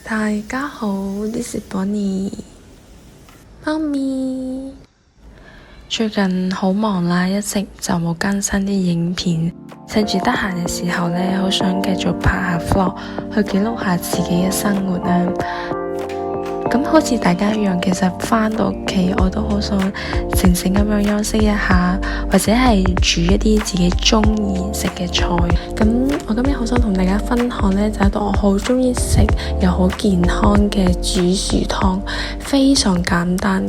大家好，This is Bonnie。貓咪最近好忙啦，一直就冇更新啲影片。趁住得閒嘅時候呢，好想繼續拍下 vlog，去記錄下自己嘅生活啦。咁好似大家一樣，其實返到屋企我都好想靜靜咁樣休息一下，或者係煮一啲自己中意食嘅菜。咁我今日好想同大家分享呢，就係一道我好中意食又好健康嘅煮薯湯，非常簡單。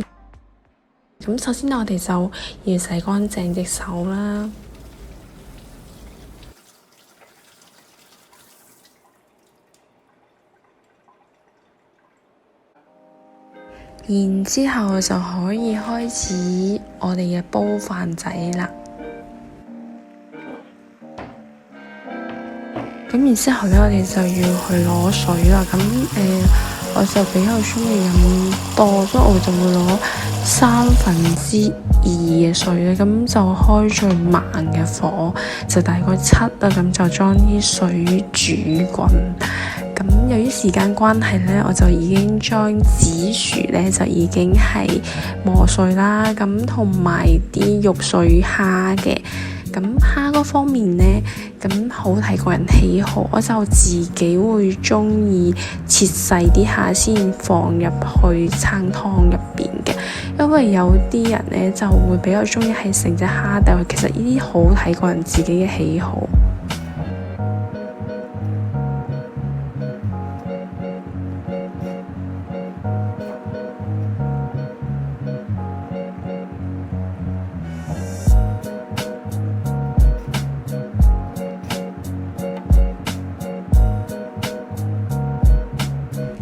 咁首先我哋就要洗乾淨隻手啦。然之後就可以開始我哋嘅煲飯仔啦。咁然之後呢，我哋就要去攞水啦。咁我就比較中意飲多，所以我就會攞2/3嘅水咧。咁就開最慢嘅火，就大概7啦。咁就將啲水煮滾。咁由於時間關係呢，我就已經將紫薯呢就已經係磨碎啦。咁同埋啲肉碎蝦嘅。咁蝦嗰方面呢，咁好睇個人喜好，我就自己會中意切細啲蝦先放入去餐湯入邊嘅，因為有啲人呢就會比較中意係成隻蝦，但係其實呢啲好睇個人自己嘅喜好。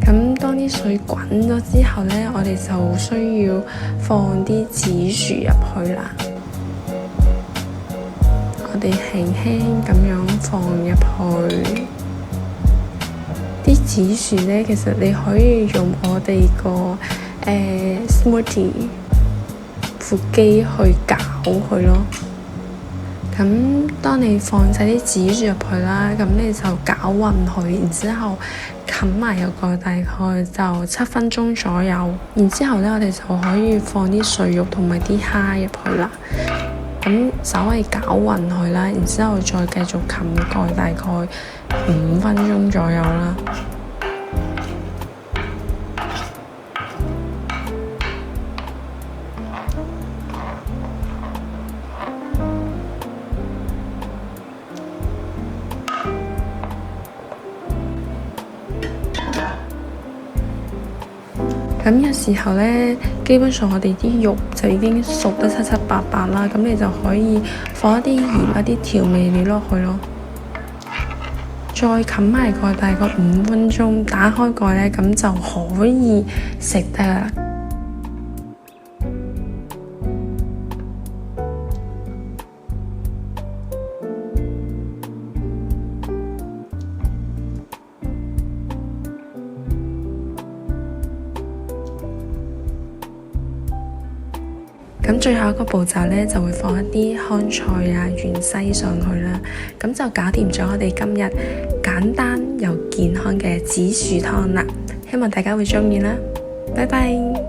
咁當啲水滾咗之後呢，我哋就需要放啲紫薯入去啦。我哋輕輕咁樣放入去。啲紫薯呢，其實你可以用我哋個smoothie 副機去攪佢咯。咁當你放晒啲紫薯入去啦，咁你就攪勻佢，然之後冚埋有個大概就7分鐘左右。然之後呢，我哋就可以放啲碎肉同埋啲蝦入去啦。咁稍微攪勻佢啦，然之後再繼續冚蓋大概5分鐘左右啦。咁有時候呢，基本上我哋啲肉就已經熟得七七八八啦，咁你就可以放一啲鹽、一啲調味料落去咯。再冚埋蓋大概5分鐘，打開蓋呢，咁就可以食得啦。咁最後一個步驟呢，就會放一啲香菜啊、芫茜上去啦，咁就搞掂咗我哋今日簡單又健康嘅紫薯湯啦。希望大家會鍾意啦，拜拜。